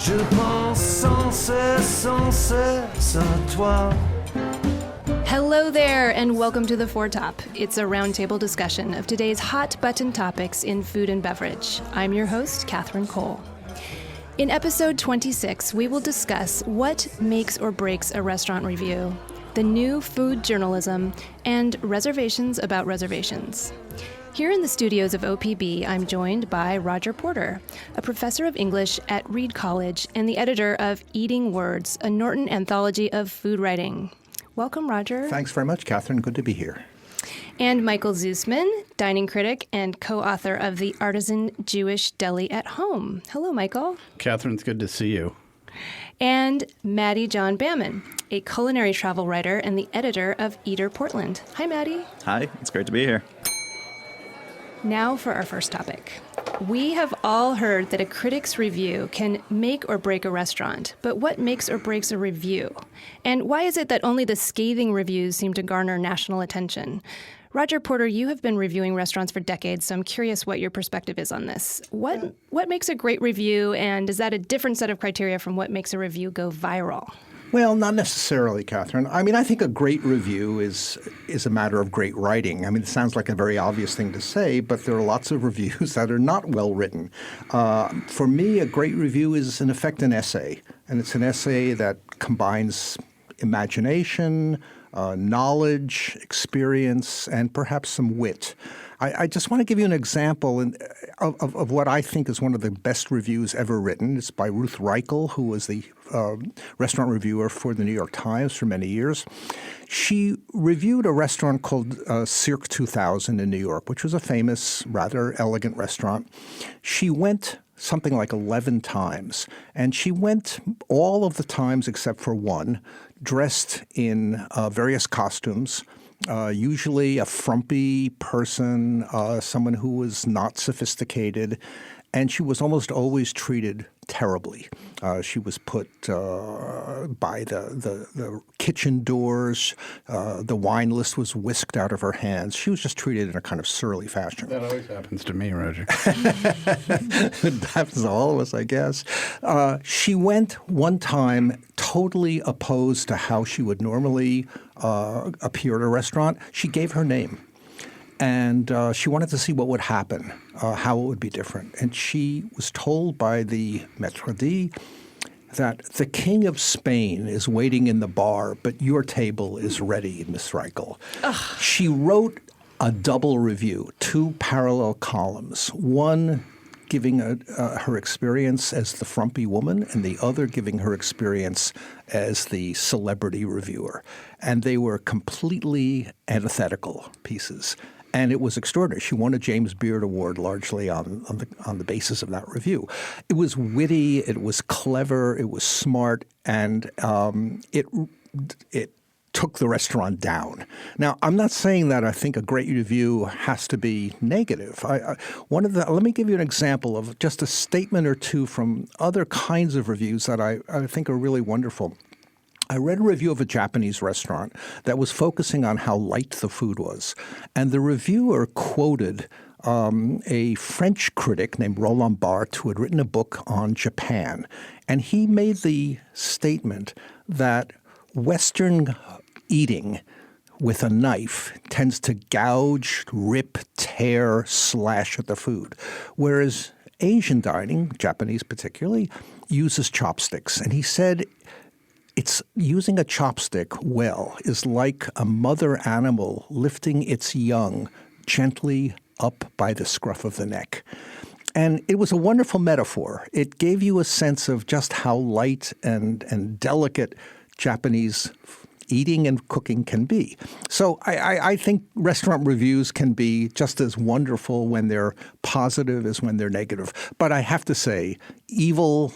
Je pense sans cesse à toi. Hello there, and welcome to The Four Top. It's a roundtable discussion of today's hot-button topics in food and beverage. I'm your host, Catherine Cole. In episode 26, we will discuss what makes or breaks a restaurant review, the new food journalism, and reservations about reservations. Here in the studios of OPB, I'm joined by Roger Porter, a professor of English at Reed College and the editor of Eating Words, a Norton anthology of food writing. Welcome, Roger. Thanks very much, Catherine. Good to be here. And Michael Zusman, dining critic and co-author of the Artisan Jewish Deli at Home. Hello, Michael. Catherine, it's good to see you. And Mattie John Bamman, a culinary travel writer and the editor of Eater Portland. Hi, Mattie. Hi, it's great to be here. Now for our first topic. We have all heard that a critic's review can make or break a restaurant, but what makes or breaks a review? And why is it that only the scathing reviews seem to garner national attention? Roger Porter, you have been reviewing restaurants for decades, so I'm curious what your perspective is on this. What makes a great review, and is that a different set of criteria from what makes a review go viral? Well, not necessarily, Catherine. I mean, I think a great review is a matter of great writing. I mean, it sounds like a very obvious thing to say, but there are lots of reviews that are not well written. For me, a great review is, in effect, an essay. And it's an essay that combines imagination, knowledge, experience, and perhaps some wit. I just want to give you an example of what I think is one of the best reviews ever written. It's by Ruth Reichel, who was the restaurant reviewer for the New York Times for many years. She reviewed a restaurant called Cirque 2000 in New York, which was a famous, rather elegant restaurant. She went something like 11 times, and she went all of the times except for one, dressed in various costumes. Usually a frumpy person, someone who was not sophisticated, and she was almost always treated terribly. She was put by the kitchen doors. The wine list was whisked out of her hands. She was just treated in a kind of surly fashion. That always happens to me, Roger. It happens to all of us, I guess. She went one time totally opposed to how she would normally appear at a restaurant. She gave her name. And she wanted to see what would happen, how it would be different. And she was told by the maître d' that the King of Spain is waiting in the bar, but your table is ready, Miss Reichel. Ugh. She wrote a double review, 2 parallel columns, one giving her experience as the frumpy woman and the other giving her experience as the celebrity reviewer. And they were completely antithetical pieces. And it was extraordinary. She won a James Beard Award largely on the basis of that review. It was witty, it was clever, it was smart, and it took the restaurant down. Now, I'm not saying that I think a great review has to be negative. Let me give you an example of just a statement or two from other kinds of reviews that I think are really wonderful. I read a review of a Japanese restaurant that was focusing on how light the food was. And the reviewer quoted a French critic named Roland Barthes who had written a book on Japan. And he made the statement that Western eating with a knife tends to gouge, rip, tear, slash at the food, whereas Asian dining, Japanese particularly, uses chopsticks. And he said it's using a chopstick well is like a mother animal lifting its young gently up by the scruff of the neck. And it was a wonderful metaphor. It gave you a sense of just how light and delicate Japanese eating and cooking can be. So I think restaurant reviews can be just as wonderful when they're positive as when they're negative. But I have to say, evil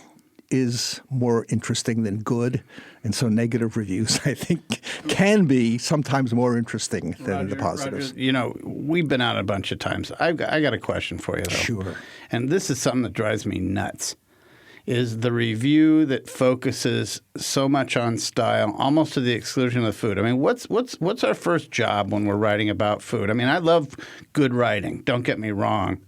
is more interesting than good. And so negative reviews, I think, can be sometimes more interesting than the positives. Roger, you know, we've been out a bunch of times. I got a question for you, though. Sure. And this is something that drives me nuts, is the review that focuses so much on style, almost to the exclusion of the food. I mean, what's our first job when we're writing about food? I mean, I love good writing. Don't get me wrong.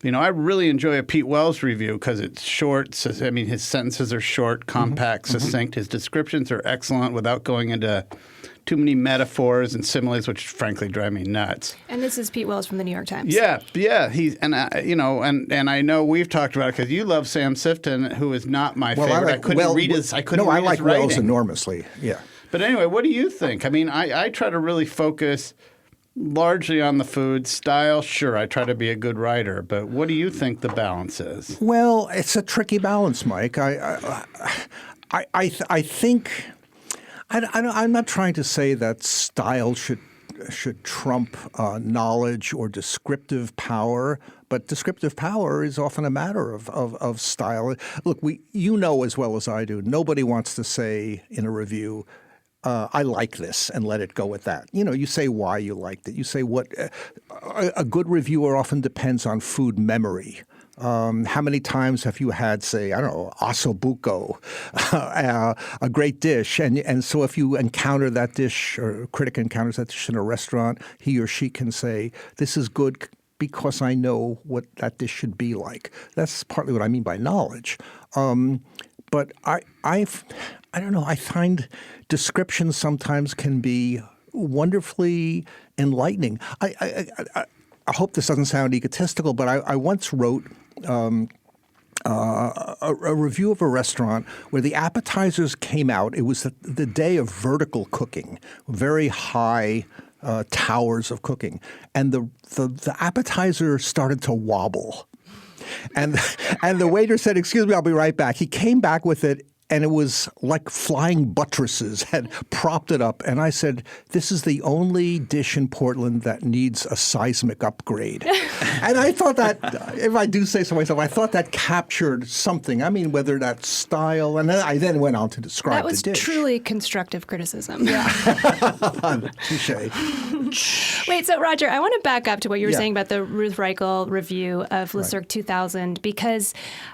I really enjoy a Pete Wells review because it's short. I mean, his sentences are short, compact, succinct. His descriptions are excellent without going into too many metaphors and similes, which frankly drive me nuts. And this is Pete Wells from the New York Times. Yeah. He's and I know we've talked about it because you love Sam Sifton, who is not my favorite. I couldn't read his. I couldn't. No, read I like his writing. Wells enormously. Yeah. But anyway, what do you think? I mean, I try to really focus largely on the food style. Sure, I try to be a good writer, but what do you think the balance is? Well, it's a tricky balance, Mike. I think I'm not trying to say that style should trump knowledge or descriptive power, but descriptive power is often a matter of style. Look, you know as well as I do, nobody wants to say in a review, I like this, and let it go at that. You say why you liked it. You say what a good reviewer often depends on food memory. How many times have you had, say, I don't know, ossobuco, a great dish, and so if you encounter that dish, or a critic encounters that dish in a restaurant, he or she can say, this is good because I know what that dish should be like. That's partly what I mean by knowledge. But I don't know, I find descriptions sometimes can be wonderfully enlightening. I hope this doesn't sound egotistical, but I once wrote a review of a restaurant where the appetizers came out. It was the day of vertical cooking, very high towers of cooking. And the appetizer started to wobble. And the waiter said, "Excuse me, I'll be right back." He came back with it, and it was like flying buttresses had propped it up. And I said, this is the only dish in Portland that needs a seismic upgrade. And I thought that, if I do say so myself, I thought that captured something. I mean, whether that's style. And then I went on to describe the dish. That was truly constructive criticism. Yeah. Touche. Wait, so Roger, I want to back up to what you were saying about the Ruth Reichel review of Le Cirque 2000, because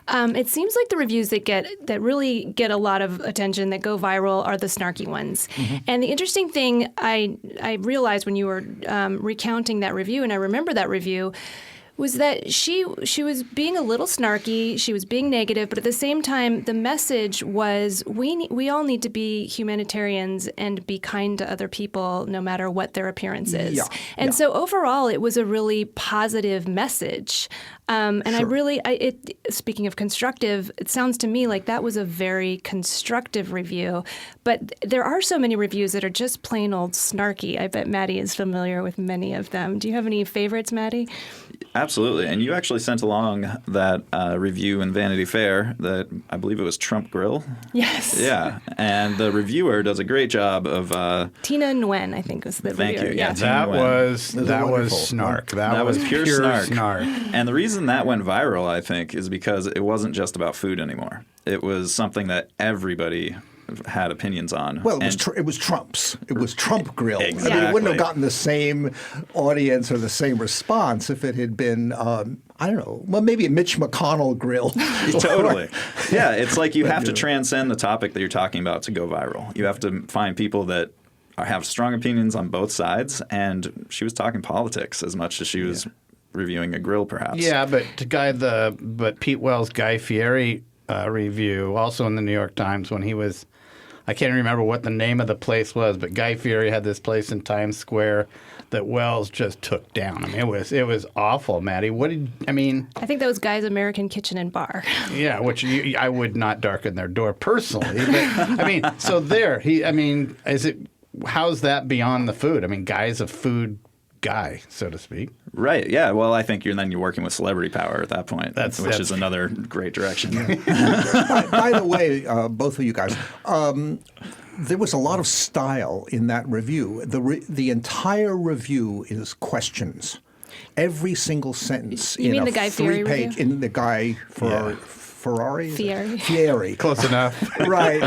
it seems like the reviews that really get a lot of attention, that go viral, are the snarky ones. And the interesting thing I realized when you were recounting that review, and I remember that review, was that she was being a little snarky, she was being negative, but at the same time, the message was we all need to be humanitarians and be kind to other people no matter what their appearance is. So overall, it was a really positive message. Speaking of constructive, it sounds to me like that was a very constructive review. But there are so many reviews that are just plain old snarky. I bet Mattie is familiar with many of them. Do you have any favorites, Mattie? Absolutely. And you actually sent along that review in Vanity Fair that I believe it was Trump Grill. Yes. Yeah. And the reviewer does a great job of Tina Nguyen, I think, was the reviewer. Thank you. Yeah, that was snark. That was pure snark. And the reason that went viral, I think, is because it wasn't just about food anymore. It was something that everybody had opinions on. Well, it was Trump's. It was Trump Grill. Exactly. I mean, it wouldn't have gotten the same audience or the same response if it had been, I don't know, well, maybe a Mitch McConnell Grill. Totally. Yeah, it's like you have to transcend the topic that you're talking about to go viral. You have to find people that have strong opinions on both sides, and she was talking politics as much as she was reviewing a grill, perhaps. Yeah, but Pete Wells' Guy Fieri review, also in the New York Times, when he was, I can't remember what the name of the place was, but Guy Fieri had this place in Times Square that Wells just took down. I mean, it was awful, Mattie. I think that was Guy's American Kitchen and Bar. Yeah, which I would not darken their door personally. But, so there, how's that beyond the food? I mean, Guy's a food guy, so to speak. Right. Yeah. Well, I think you're working with celebrity power at that point, which is another great direction. By the way, both of you guys, there was a lot of style in that review. The entire review is questions. Every single sentence you in mean a the Guy Fieri three-page review? in the Guy Fieri. Close enough. Right.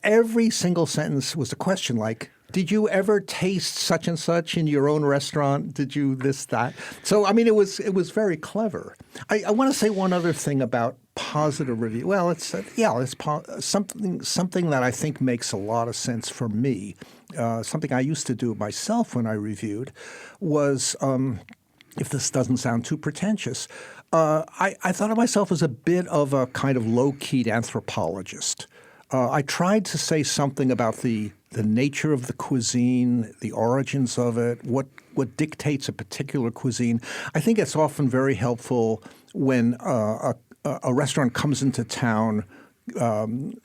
Every single sentence was a question, like, did you ever taste such and such in your own restaurant? Did you this, that? So, I mean, it was very clever. I want to say one other thing about positive review. Well, it's something that I think makes a lot of sense for me. Something I used to do myself when I reviewed was if this doesn't sound too pretentious, I thought of myself as a bit of a kind of low-key anthropologist. I tried to say something about the nature of the cuisine, the origins of it, what dictates a particular cuisine. I think it's often very helpful when a restaurant comes into town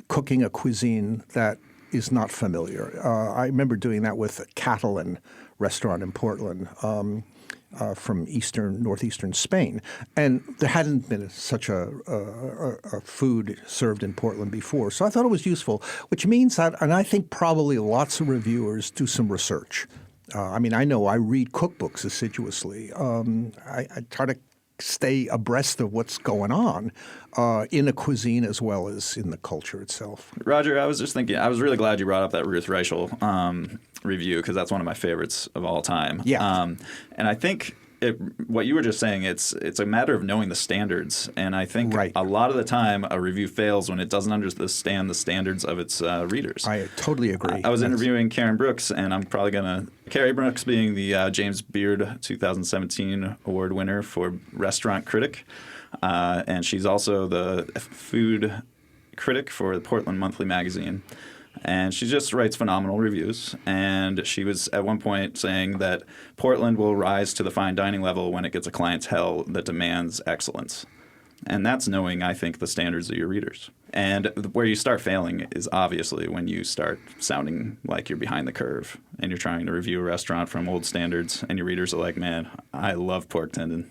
cooking a cuisine that is not familiar. I remember doing that with a Catalan restaurant in Portland from northeastern Spain. And there hadn't been such a food served in Portland before. So I thought it was useful, which means that, and I think probably lots of reviewers do some research. I know I read cookbooks assiduously. I try to stay abreast of what's going on in a cuisine as well as in the culture itself. Roger, I was just thinking, I was really glad you brought up that Ruth Reichel review because that's one of my favorites of all time. Yeah. And I think what you were just saying, it's a matter of knowing the standards. And I think a lot of the time a review fails when it doesn't understand the standards of its readers. I totally agree. I was interviewing Karen Brooks, and I'm probably going to – Carrie Brooks being the James Beard 2017 award winner for Restaurant Critic. And she's also the food critic for the Portland Monthly Magazine. And she just writes phenomenal reviews. And she was at one point saying that Portland will rise to the fine dining level when it gets a clientele that demands excellence. And that's knowing, I think, the standards of your readers. And where you start failing is obviously when you start sounding like you're behind the curve and you're trying to review a restaurant from old standards and your readers are like, man, I love pork tendon.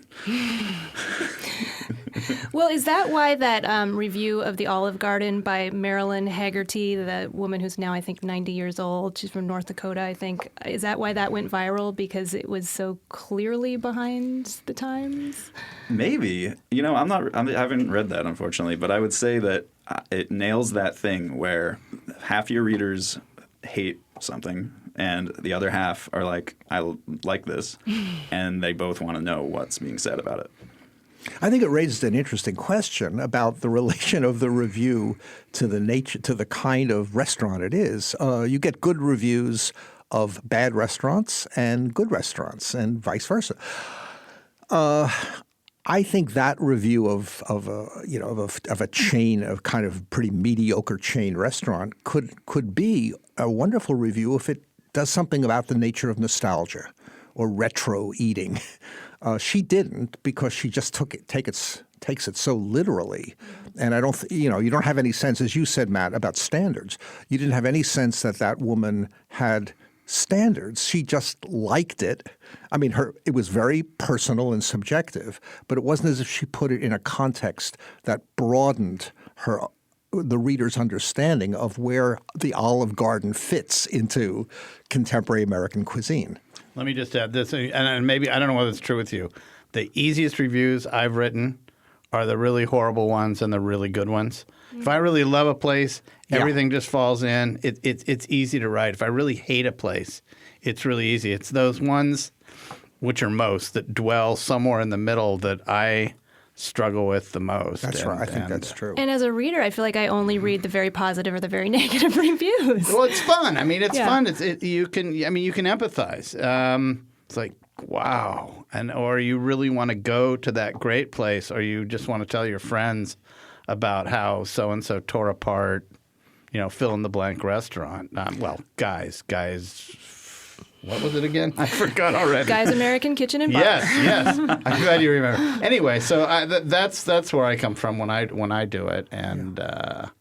Well, is that why that review of the Olive Garden by Marilyn Haggerty, the woman who's now, I think, 90 years old, she's from North Dakota, I think, is that why that went viral? Because it was so clearly behind the times? Maybe. I haven't read that, unfortunately, but I would say that it nails that thing where half your readers hate something and the other half are like, I like this, and they both want to know what's being said about it. I think it raises an interesting question about the relation of the review to the kind of restaurant it is. You get good reviews of bad restaurants and good restaurants, and vice versa. I think that review of a chain, of kind of pretty mediocre chain restaurant could be a wonderful review if it does something about the nature of nostalgia or retro eating. She didn't, because she just takes it so literally. And I don't you don't have any sense, as you said, Matt, about standards. You didn't have any sense that woman had standards. She just liked it. I mean, it was very personal and subjective, but it wasn't as if she put it in a context that broadened the reader's understanding of where the Olive Garden fits into contemporary American cuisine. Let me just add this, and maybe I don't know whether it's true with you. The easiest reviews I've written are the really horrible ones and the really good ones. If I really love a place, everything just falls in. It's easy to write. If I really hate a place, it's really easy. It's those ones, which are most, that dwell somewhere in the middle that I struggle with the most. That's right. I think that's true. And as a reader, I feel like I only read the very positive or the very negative reviews. Well, it's fun. I mean, it's fun. You can empathize. It's like, wow. Or you really want to go to that great place, or you just want to tell your friends about how so-and-so tore apart, fill in the blank restaurant. Guys, what was it again? I forgot already. Guy's American Kitchen and Bar. Yes. I'm glad you remember. Anyway, so that's where I come from when I do it, and I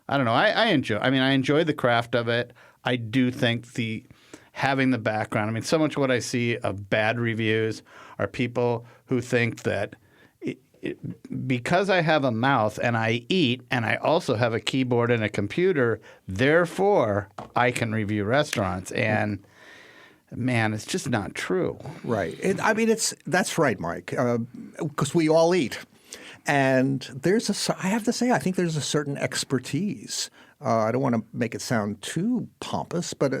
don't know. I enjoy the craft of it. I do think having the background. I mean, so much what I see of bad reviews are people who think that because I have a mouth and I eat and I also have a keyboard and a computer, therefore I can review restaurants. And man, it's just not true. Right. That's right, Mike, because we all eat. And I have to say, I think there's a certain expertise. I don't want to make it sound too pompous, but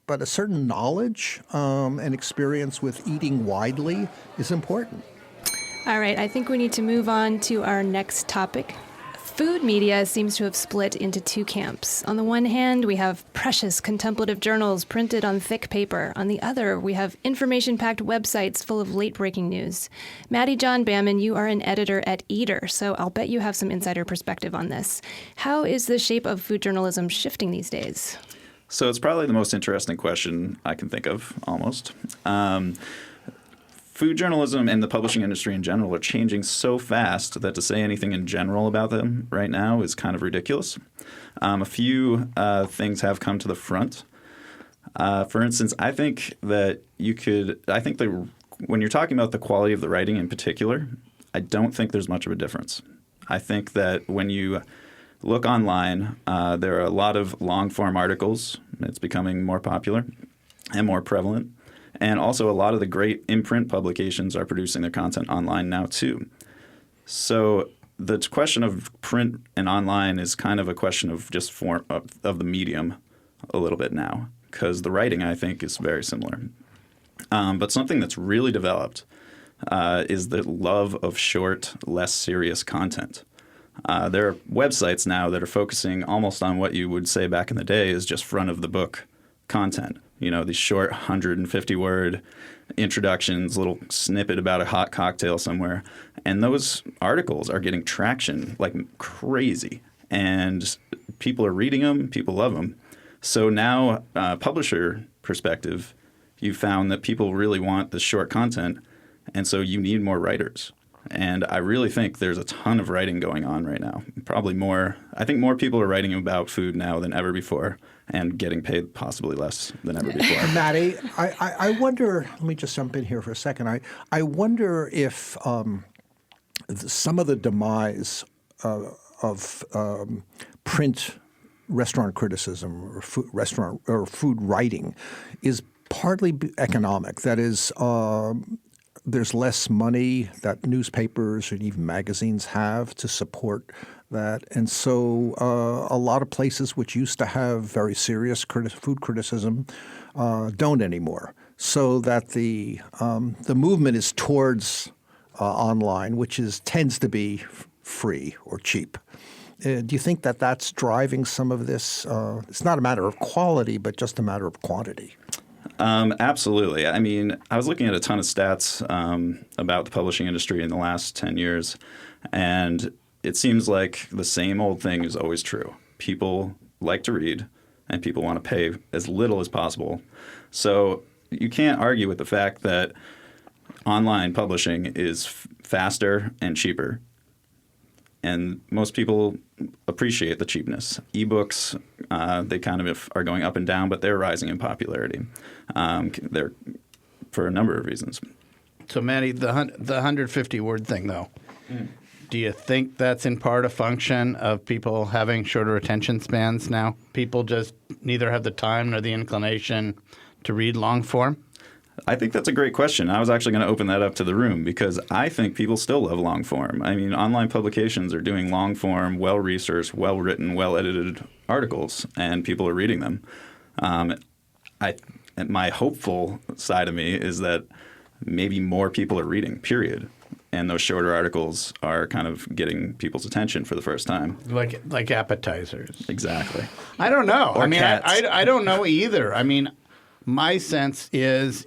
a certain knowledge and experience with eating widely is important. All right, I think we need to move on to our next topic, Food media seems to have split into two camps. On the one hand, we have precious contemplative journals printed on thick paper. On the other, we have information-packed websites full of late-breaking news. Mattie John Bamman, you are an editor at Eater, so I'll bet you have some insider perspective on this. How is the shape of food journalism shifting these days? So it's probably the most interesting question I can think of, almost. Food journalism and the publishing industry in general are changing so fast that to say anything in general about them right now is kind of ridiculous. A few things have come to the front. For instance, I think that when you're talking about the quality of the writing in particular, I don't think there's much of a difference. I think that when you look online, there are a lot of long-form articles. It's becoming more popular and more prevalent. And also a lot of the great imprint publications are producing their content online now too. So the question of print and online is kind of a question of just form of the medium a little bit now, because the writing, I think, is very similar. But something that's really developed is the love of short, less serious content. There are websites now that are focusing almost on what you would say back in the day is just front-of-the-book content. You know, these short 150-word introductions, little snippet about a hot cocktail somewhere. And those articles are getting traction like crazy. And people are reading them. People love them. So now, publisher perspective, you found that people really want the short content. And so you need more writers. And I really think there's a ton of writing going on right now. Probably more. I think more people are writing about food now than ever before and getting paid possibly less than ever before. Mattie, I wonder, let me just jump in here for a second. I wonder if some of the demise of print restaurant criticism or food writing is partly economic. That is, there's less money that newspapers and even magazines have to support that. And so a lot of places which used to have very serious food criticism don't anymore. So that the movement is towards online, which tends to be free or cheap. Do you think that that's driving some of this? It's not a matter of quality, but just a matter of quantity. Absolutely. I mean, I was looking at a ton of stats about the publishing industry in the last 10 years, and it seems like the same old thing is always true. People like to read, and people want to pay as little as possible. So you can't argue with the fact that online publishing is faster and cheaper. And most people appreciate the cheapness. Ebooks, they kind of are going up and down, but they're rising in popularity. They're for a number of reasons. So, Mattie, the 150-word thing, though, do you think that's in part a function of people having shorter attention spans now? People just neither have the time nor the inclination to read long form? I think that's a great question. I was actually going to open that up to the room because I think people still love long form. I mean, online publications are doing long form, well-researched, well-written, well-edited articles, and people are reading them. My hopeful side of me is that maybe more people are reading, period. And those shorter articles are kind of getting people's attention for the first time. Like appetizers. Exactly. I don't know. Or I mean, cats. I don't know either. I mean, my sense is,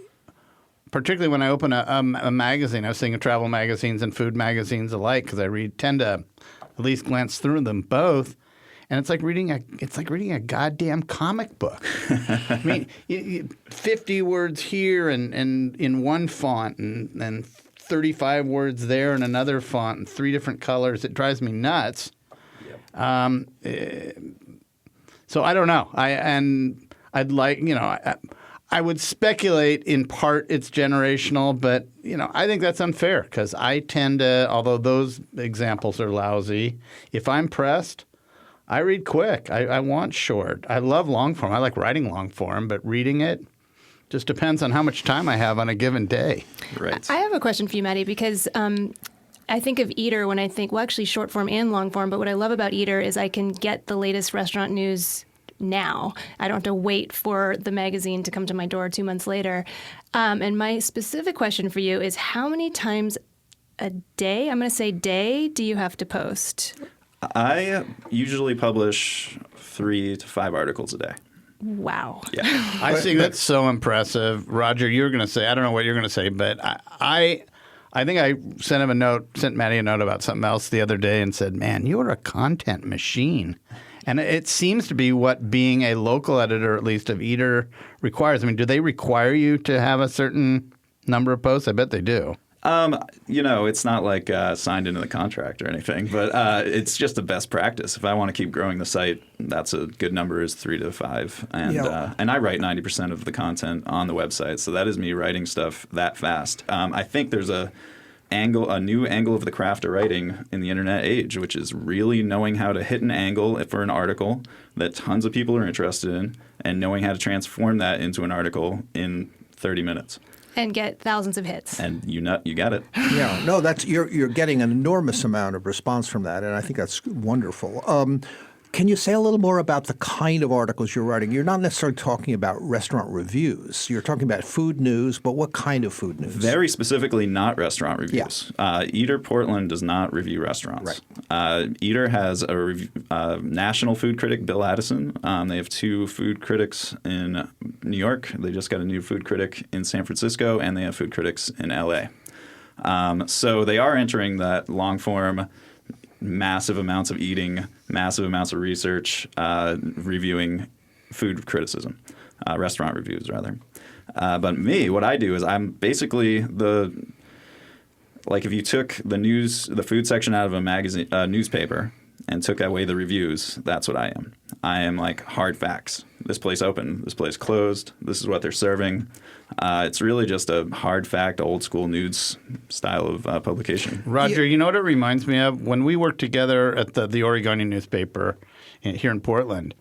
particularly when I open a magazine, I was thinking of travel magazines and food magazines alike because I tend to at least glance through them both, and it's like reading a goddamn comic book. I mean, 50 words here and in one font and 35 words there in another font and 3 different colors. It drives me nuts. Yep. So I don't know. I'd like, you know. I would speculate in part it's generational, but I think that's unfair because I tend to, although those examples are lousy, if I'm pressed, I read quick. I want short. I love long form. I like writing long form, but reading it just depends on how much time I have on a given day. Right. I have a question for you, Mattie, because I think of Eater when I think, well, actually short form and long form, but what I love about Eater is I can get the latest restaurant news now. I don't have to wait for the magazine to come to my door 2 months later. And my specific question for you is how many times a day, I'm going to say day, do you have to post? I usually publish 3 to 5 articles a day. Wow. Yeah. I think that's so impressive. Roger, you were going to say, I don't know what you're going to say, but I think I sent Mattie a note about something else the other day and said, man, you are a content machine. And it seems to be what being a local editor, at least of Eater, requires. I mean, do they require you to have a certain number of posts? I bet they do. It's not like signed into the contract or anything, but it's just a best practice. If I want to keep growing the site, that's a good number is 3 to 5. And I write 90% of the content on the website. So that is me writing stuff that fast. I think there's a new angle of the craft of writing in the internet age, which is really knowing how to hit an angle for an article that tons of people are interested in and knowing how to transform that into an article in 30 minutes. And get thousands of hits. And you got it. Yeah, no, you're getting an enormous amount of response from that, and I think that's wonderful. Can you say a little more about the kind of articles you're writing? You're not necessarily talking about restaurant reviews. You're talking about food news, but what kind of food news? Very specifically not restaurant reviews. Yeah. Eater Portland does not review restaurants. Right. Eater has a national food critic, Bill Addison. They have 2 food critics in New York. They just got a new food critic in San Francisco, and they have food critics in L.A. So they are entering that long-form, massive amounts of eating, massive amounts of research, reviewing food criticism, restaurant reviews rather. But me, what I do is I'm basically if you took the food section out of a magazine, newspaper, and took away the reviews, that's what I am. I am like hard facts. This place open, this place closed, this is what they're serving. It's really just a hard fact, old school news style of publication. Roger, you know what it reminds me of? When we worked together at the Oregonian newspaper here in Portland,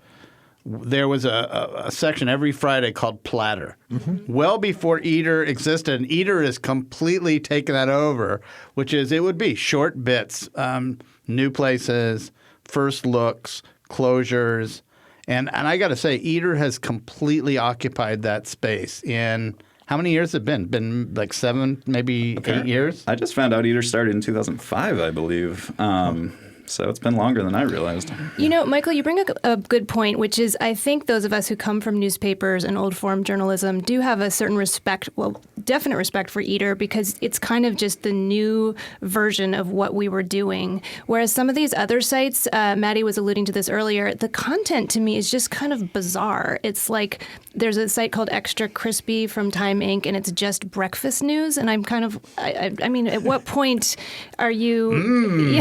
there was a section every Friday called Platter. Mm-hmm. Well before Eater existed, and Eater has completely taken that over, which is it would be short bits, new places, first looks, closures. And I got to say, Eater has completely occupied that space in how many years has it been? Been like 7, maybe 8 years? I just found out Eater started in 2005, I believe. So it's been longer than I realized. You know, Michael, you bring up a good point, which is I think those of us who come from newspapers and old form journalism do have a certain respect, well, definite respect for Eater because it's kind of just the new version of what we were doing. Whereas some of these other sites, Mattie was alluding to this earlier, the content to me is just kind of bizarre. It's like there's a site called Extra Crispy from Time Inc. and it's just breakfast news. And I'm kind of, I mean, at what point are you...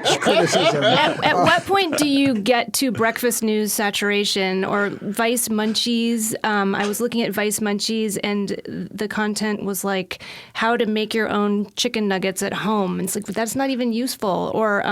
Criticism. At what point do you get to breakfast news saturation or Vice Munchies? I was looking at Vice Munchies and the content was like how to make your own chicken nuggets at home. And it's like, that's not even useful. Or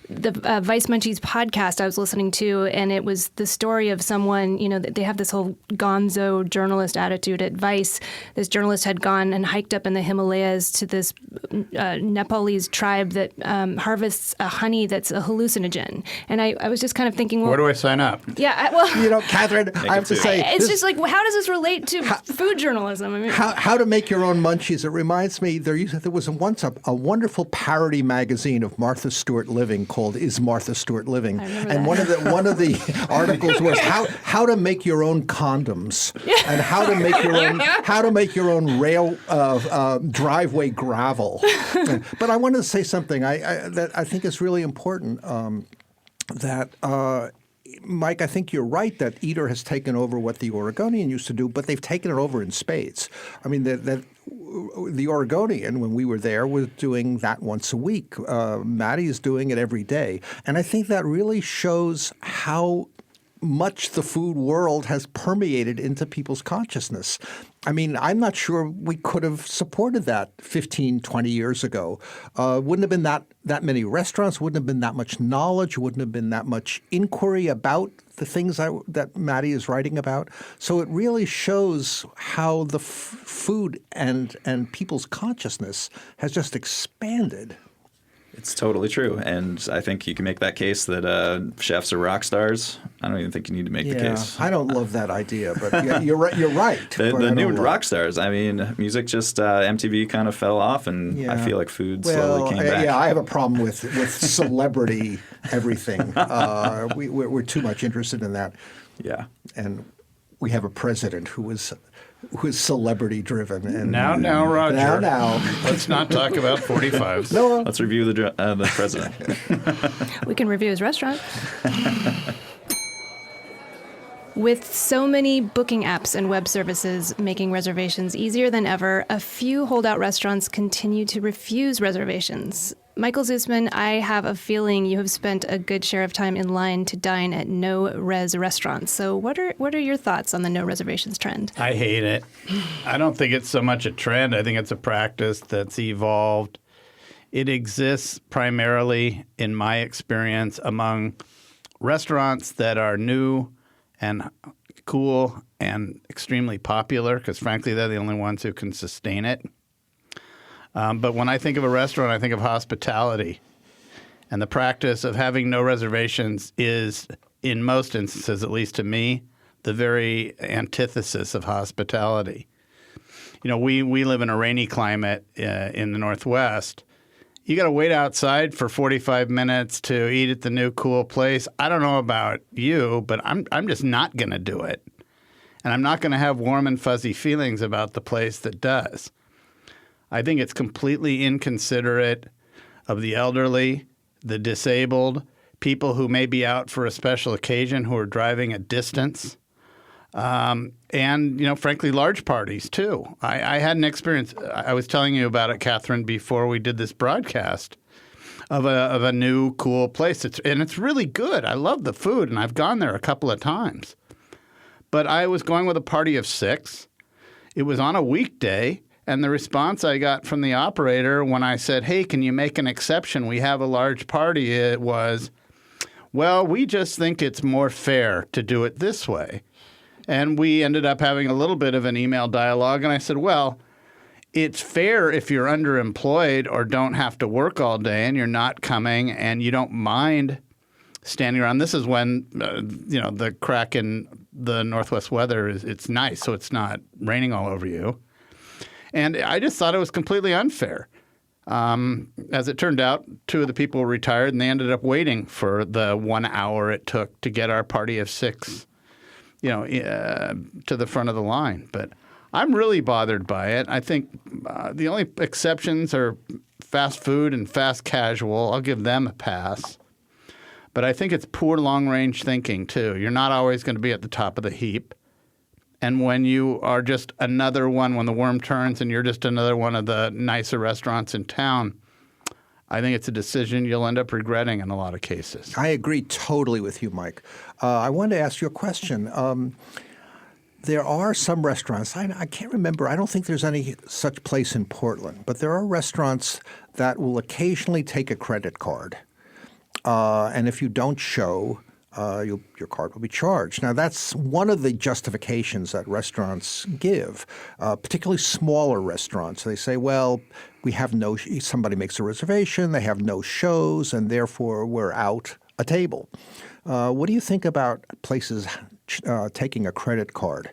the Vice Munchies podcast I was listening to, and it was the story of someone, you know, they have this whole gonzo journalist attitude at Vice. This journalist had gone and hiked up in the Himalayas to this Nepalese tribe that harvests a honey that's a hallucinogen. And I was just kind of thinking, well, where do I sign up? Yeah, well, you know, Catherine, I have to say, it's just like, how does this relate to food journalism? I mean, how to make your own munchies. It reminds me, there was once a wonderful parody magazine of Martha Stewart Living called "Is Martha Stewart Living?" And one of the articles was how to make your own condoms and how to make your own rail driveway gravel. But I wanted to say something that I think is really important. Mike, I think you're right that Eater has taken over what the Oregonian used to do, but they've taken it over in spades. I mean, the Oregonian, when we were there, was doing that once a week. Mattie is doing it every day. And I think that really shows how much the food world has permeated into people's consciousness. I mean, I'm not sure we could have supported that 15, 20 years ago. Wouldn't have been that many restaurants, wouldn't have been that much knowledge, wouldn't have been that much inquiry about the things that Mattie is writing about. So it really shows how the food and people's consciousness has just expanded. It's totally true. And I think you can make that case that chefs are rock stars. I don't even think you need to make the case. I don't love that idea, but yeah, you're right. You're right. The new rock stars. I mean, music just MTV kind of fell off, and I feel like food slowly came back. Yeah, I have a problem with celebrity everything. We're too much interested in that. Yeah. And we have a president who is celebrity driven. And Now, Roger. Now. Let's not talk about 45s. No. Let's review the president. We can review his restaurant. With so many booking apps and web services making reservations easier than ever, a few holdout restaurants continue to refuse reservations. Michael Zusman, I have a feeling you have spent a good share of time in line to dine at no-res restaurants. So what are your thoughts on the no reservations trend? I hate it. I don't think it's so much a trend. I think it's a practice that's evolved. It exists primarily, in my experience, among restaurants that are new and cool and extremely popular, because frankly, they're the only ones who can sustain it. But when I think of a restaurant, I think of hospitality. And the practice of having no reservations is, in most instances, at least to me, the very antithesis of hospitality. You know, we live in a rainy climate in the Northwest. You got to wait outside for 45 minutes to eat at the new cool place. I don't know about you, but I'm just not going to do it. And I'm not going to have warm and fuzzy feelings about the place that does. I think it's completely inconsiderate of the elderly, the disabled, people who may be out for a special occasion who are driving a distance. And, you know, frankly, large parties, too. I had an experience. I was telling you about it, Catherine, before we did this broadcast of a new, cool place. It's really good. I love the food, and I've gone there a couple of times. But I was going with a party of 6. It was on a weekday, and the response I got from the operator when I said, hey, can you make an exception? We have a large party. It was, well, we just think it's more fair to do it this way. And we ended up having a little bit of an email dialogue. And I said, well, it's fair if you're underemployed or don't have to work all day and you're not coming and you don't mind standing around. This is when, the crack in the Northwest weather it's nice, so it's not raining all over you. And I just thought it was completely unfair. As it turned out, 2 of the people were retired, and they ended up waiting for the 1 hour it took to get our party of 6 to the front of the line. But I'm really bothered by it. I think the only exceptions are fast food and fast casual. I'll give them a pass. But I think it's poor long-range thinking, too. You're not always going to be at the top of the heap. And when you are just another one, when the worm turns and you're just another one of the nicer restaurants in town, I think it's a decision you'll end up regretting in a lot of cases. I agree totally with you, Mike. I wanted to ask you a question. There are some restaurants, I can't remember, I don't think there's any such place in Portland, but there are restaurants that will occasionally take a credit card. And if you don't show, your card will be charged. Now, that's one of the justifications that restaurants give, particularly smaller restaurants. They say, well, we have somebody makes a reservation, they have no shows, and therefore we're out a table. What do you think about places taking a credit card?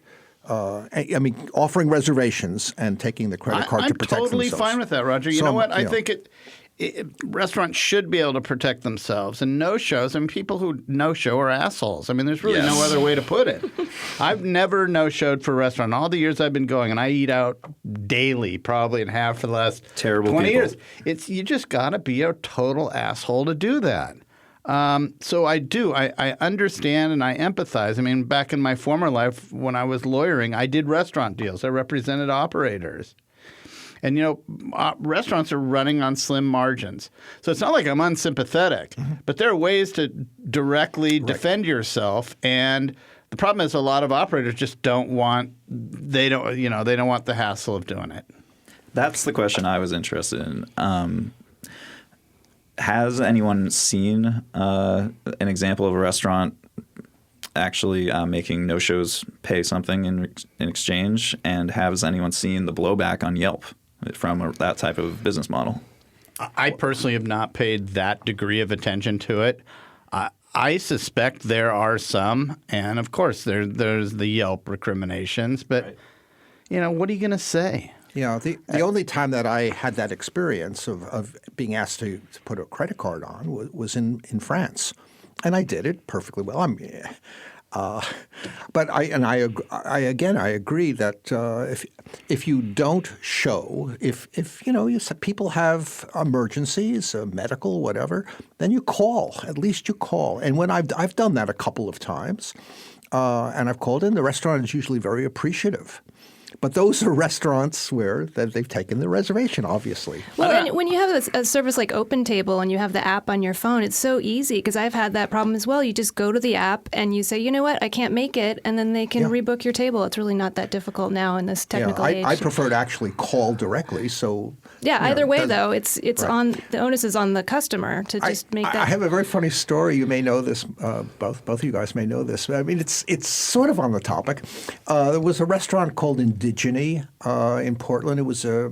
I mean, offering reservations and taking the credit card to protect themselves. I'm totally fine with that, Roger. You know what? I think restaurants should be able to protect themselves. And no-shows, I mean, people who no-show are assholes. I mean, there's really no other way to put it. I've never no-showed for a restaurant. All the years I've been going, and I eat out daily, probably and have for the last 20 years. You just got to be a total asshole to do that. So I do. I understand and I empathize. I mean, back in my former life when I was lawyering, I did restaurant deals. I represented operators. And, restaurants are running on slim margins. So it's not like I'm unsympathetic, but there are ways to directly defend yourself. And the problem is a lot of operators just don't want the hassle of doing it. That's the question I was interested in. Has anyone seen an example of a restaurant actually making no-shows pay something in exchange? And has anyone seen the blowback on Yelp from that type of business model? I personally have not paid that degree of attention to it. I suspect there are some, and of course there's the Yelp recriminations, but what are you going to say? The only time that I had that experience of being asked to put a credit card on was in France, and I did it perfectly well. But I agree that if you don't show, if people have emergencies, medical, whatever, then you call. At least you call. And when I've done that a couple of times, and I've called in, the restaurant is usually very appreciative. But those are restaurants where they've taken the reservation, obviously. Well, when you have a service like OpenTable and you have the app on your phone, it's so easy because I've had that problem as well. You just go to the app and you say, you know what, I can't make it, and then they can rebook your table. It's really not that difficult now in this technical age. I prefer to actually call directly. So either way, though, it's on the onus is on the customer to just make that. I have a very funny story. You may know this. Both of you guys may know this. I mean, it's sort of on the topic. There was a restaurant called Indigeny in Portland. It was a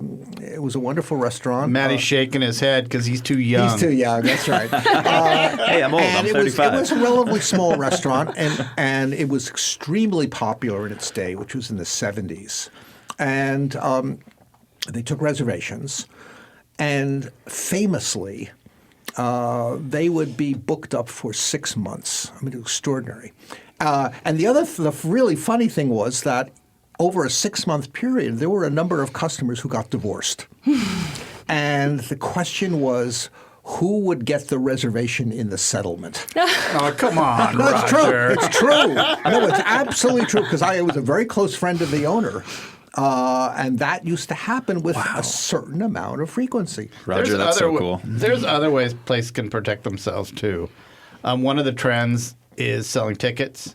wonderful restaurant. Matty's shaking his head because he's too young. He's too young. That's right. Hey, I'm old. I'm 35. It was a relatively small restaurant, and it was extremely popular in its day, which was in the 70s. And they took reservations, and famously, they would be booked up for 6 months. I mean, it was extraordinary. And the really funny thing was that over a 6-month period, there were a number of customers who got divorced. And the question was, who would get the reservation in the settlement? Oh, come on, No, it's Roger. true. It's true. No, it's absolutely true because I was a very close friend of the owner. And that used to happen with a certain amount of frequency. Roger, that's so cool. There's other ways places can protect themselves, too. One of the trends is selling tickets.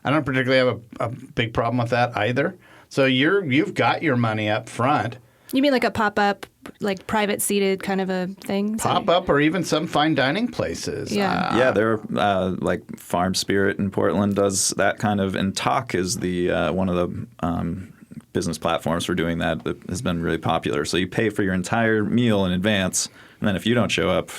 I don't particularly have a big problem with that either. So you've got your money up front. You mean like a pop-up, like private seated kind of a thing? Pop-up or even some fine dining places. Yeah. There are like Farm Spirit in Portland does that kind of, and Talk is the one of the business platforms for doing that has been really popular. So you pay for your entire meal in advance, and then if you don't show up,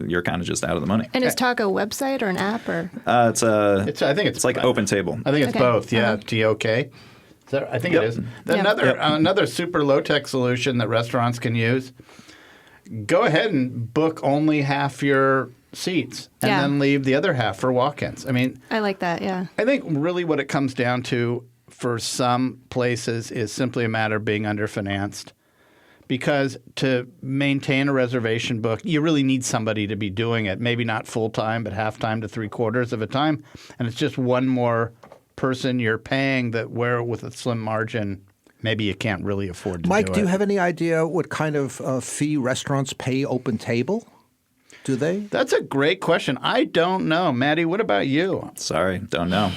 you're kind of just out of the money. And is Talk a website or an app or? I think it's like OpenTable. I think it's both. Yeah, TOK. I think it is. Another super low-tech solution that restaurants can use. Go ahead and book only half your seats and then leave the other half for walk-ins. I mean, I like that. Yeah. I think really what it comes down to for some places is simply a matter of being underfinanced. Because to maintain a reservation book, you really need somebody to be doing it. Maybe not full-time, but half-time to three-quarters of a time. And it's just one more person you're paying that where with a slim margin, maybe you can't really afford to Mike, do it. do you have any idea what kind of fee restaurants pay OpenTable? Do they? That's a great question. I don't know. Mattie, what about you? Sorry, don't know.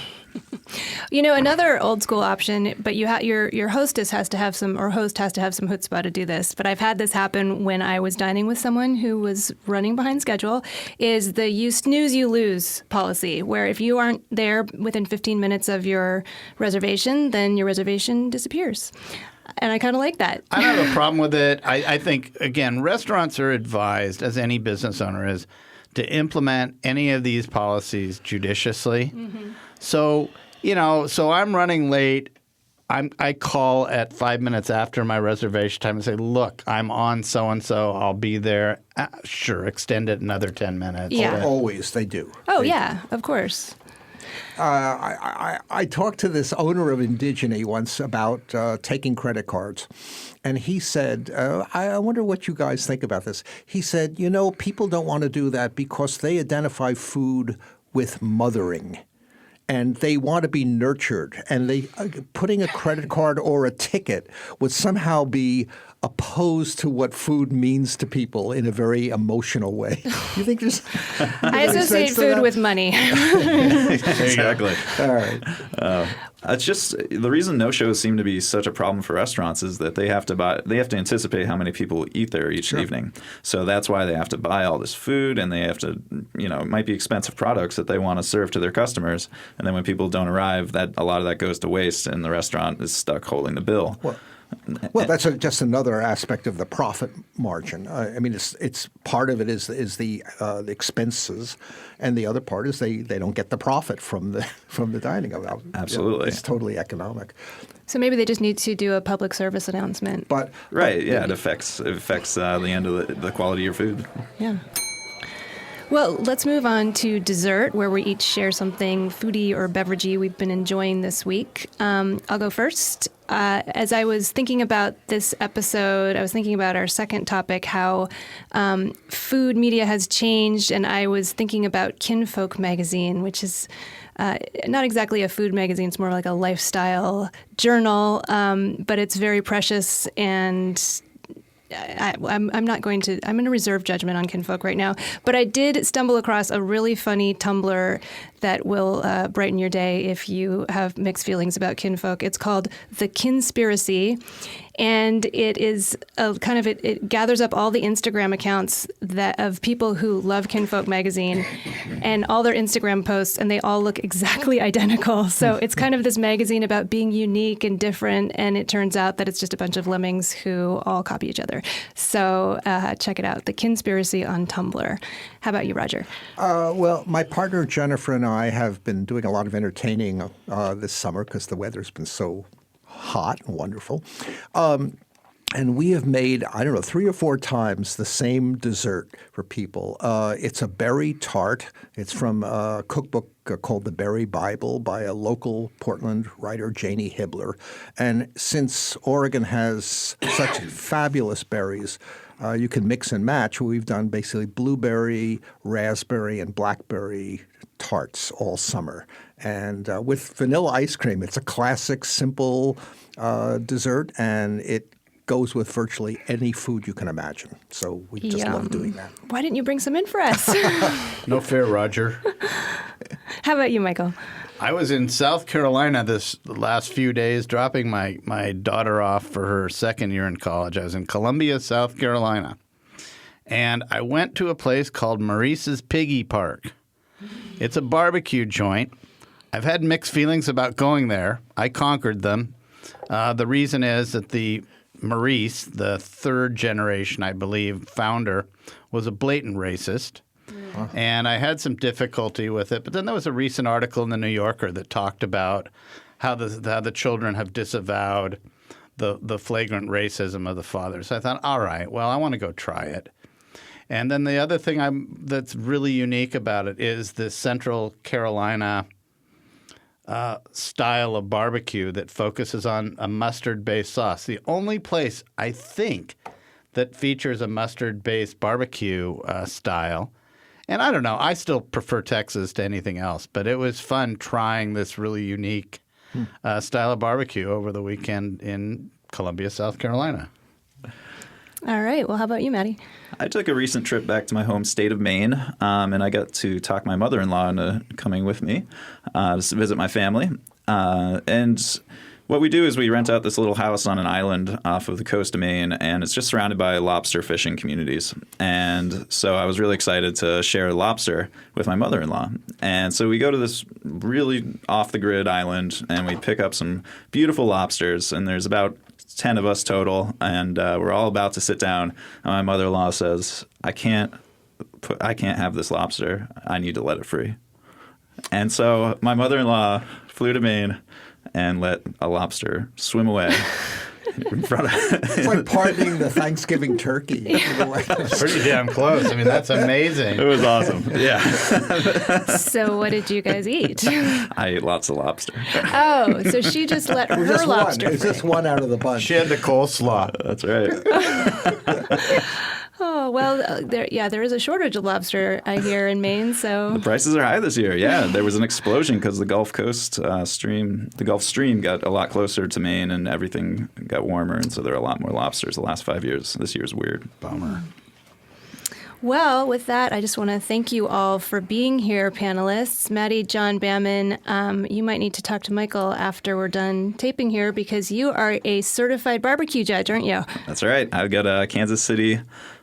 Another old school option, but your hostess has to have some, or host has to have some chutzpah to do this. But I've had this happen when I was dining with someone who was running behind schedule. Is the you snooze you lose policy, where if you aren't there within 15 minutes of your reservation, then your reservation disappears. And I kind of like that. I don't have a problem with it. I think, again, restaurants are advised, as any business owner is, to implement any of these policies judiciously. Mm-hmm. So, so I'm running late. I call at 5 minutes after my reservation time and say, look, I'm on so-and-so. I'll be there. Sure, extend it another 10 minutes. Yeah. Always, they do. Oh, yeah, of course. I talked to this owner of Indigeny once about taking credit cards. And he said, I wonder what you guys think about this. He said, people don't want to do that because they identify food with mothering. And they want to be nurtured. And putting a credit card or a ticket would somehow be opposed to what food means to people in a very emotional way. You think there's I associate food with money. Exactly. All right. It's just the reason no-shows seem to be such a problem for restaurants is that they have to anticipate how many people eat there each evening. So that's why they have to buy all this food, and they have to, it might be expensive products that they want to serve to their customers. And then when people don't arrive, a lot of that goes to waste, and the restaurant is stuck holding the bill. Well, that's just another aspect of the profit margin. I mean, it's part of it is the expenses, and the other part is they don't get the profit from the dining. Absolutely, it's totally economic. So maybe they just need to do a public service announcement. Right, yeah, it affects the end of the quality of your food. Yeah. Well, let's move on to dessert, where we each share something foodie or beveragey we've been enjoying this week. I'll go first. As I was thinking about this episode, I was thinking about our second topic, how food media has changed, and I was thinking about Kinfolk magazine, which is not exactly a food magazine. It's more like a lifestyle journal, but it's very precious, and I'm going to reserve judgment on Kinfolk right now. But I did stumble across a really funny Tumblr that will brighten your day if you have mixed feelings about Kinfolk. It's called The Kinspiracy. And it is it gathers up all the Instagram accounts of people who love Kinfolk magazine and all their Instagram posts, and they all look exactly identical. So it's kind of this magazine about being unique and different, and it turns out that it's just a bunch of lemmings who all copy each other. So check it out, The Kinspiracy on Tumblr. How about you, Roger? Well, my partner Jennifer and I have been doing a lot of entertaining this summer because the weather's been so hot and wonderful. And we have made, 3 or 4 times the same dessert for people. It's a berry tart. It's from a cookbook called The Berry Bible by a local Portland writer, Janie Hibbler. And since Oregon has such fabulous berries, you can mix and match. We've done basically blueberry, raspberry, and blackberry tarts all summer. And with vanilla ice cream, it's a classic, simple dessert, and it goes with virtually any food you can imagine. So we just love doing that. Why didn't you bring some in for us? No fair, Roger. How about you, Michael? I was in South Carolina the last few days, dropping my daughter off for her second year in college. I was in Columbia, South Carolina. And I went to a place called Maurice's Piggy Park. It's a barbecue joint. I've had mixed feelings about going there. I conquered them. The reason is that the Maurice, the third generation, I believe, founder, was a blatant racist. And I had some difficulty with it. But then there was a recent article in the New Yorker that talked about how the children have disavowed the flagrant racism of the father. So I thought, all right, well, I want to go try it. And then the other thing that's really unique about it is this Central Carolina style of barbecue that focuses on a mustard-based sauce. The only place, I think, that features a mustard-based barbecue style. And I don't know, I still prefer Texas to anything else, but it was fun trying this really unique style of barbecue over the weekend in Columbia, South Carolina. All right. Well, how about you, Mattie? I took a recent trip back to my home state of Maine, and I got to talk my mother-in-law into coming with me to visit my family. And what we do is we rent out this little house on an island off of the coast of Maine, and it's just surrounded by lobster fishing communities. And so I was really excited to share lobster with my mother-in-law. And so we go to this really off-the-grid island, and we pick up some beautiful lobsters, and there's about 10 of us total, and we're all about to sit down. And my mother-in-law says, I can't have this lobster. I need to let it free. And so my mother-in-law flew to Maine and let a lobster swim away in front of It's like pardoning the Thanksgiving turkey. Pretty damn close. I mean, that's amazing. It was awesome. Yeah. So what did you guys eat? I ate lots of lobster. Oh, so she just let her Just lobster one. It's free. just one out of the bunch. She had the coleslaw. That's right. Oh, well, there is a shortage of lobster, I hear, in Maine, so... The prices are high this year. Yeah, there was an explosion because the Gulf Stream got a lot closer to Maine and everything got warmer, and so there are a lot more lobsters the last 5 years. This year's weird. Bummer. Well, with that, I just want to thank you all for being here, panelists. Mattie John Bamman, you might need to talk to Michael after we're done taping here because you are a certified barbecue judge, aren't you? That's right. I've got a Kansas City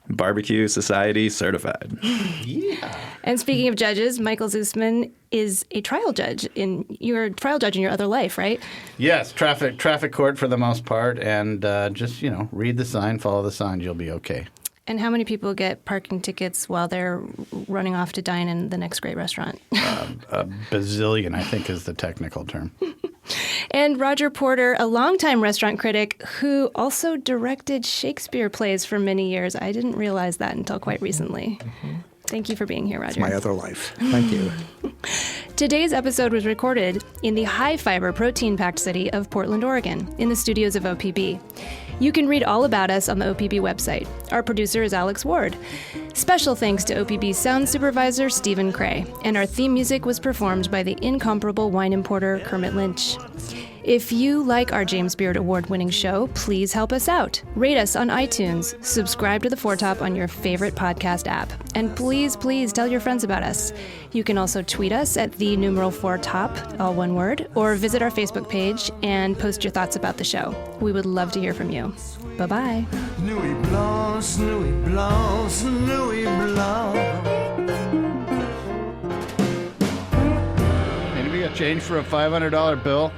Barbecue Society certified. Yeah. And speaking of judges, Michael Zusman is a trial judge. You're a trial judge in your other life, right? Yes, traffic court for the most part, and just read the sign, follow the signs, you'll be okay. And how many people get parking tickets while they're running off to dine in the next great restaurant? A bazillion, I think, is the technical term. And Roger Porter, a longtime restaurant critic who also directed Shakespeare plays for many years. I didn't realize that until quite recently. Thank you for being here, Roger. It's my other life. Thank you. Today's episode was recorded in the high-fiber, protein-packed city of Portland, Oregon, in the studios of OPB. You can read all about us on the OPB website. Our producer is Alex Ward. Special thanks to OPB's sound supervisor, Stephen Cray. And our theme music was performed by the incomparable wine importer, Kermit Lynch. If you like our James Beard Award-winning show, please help us out. Rate us on iTunes, subscribe to The Foretop on your favorite podcast app, and please, please tell your friends about us. You can also tweet us at @4top, all one word, or visit our Facebook page and post your thoughts about the show. We would love to hear from you. Bye-bye. Nuit blanche, nuit blanche, nuit blanche. Anybody got change for a $500 bill?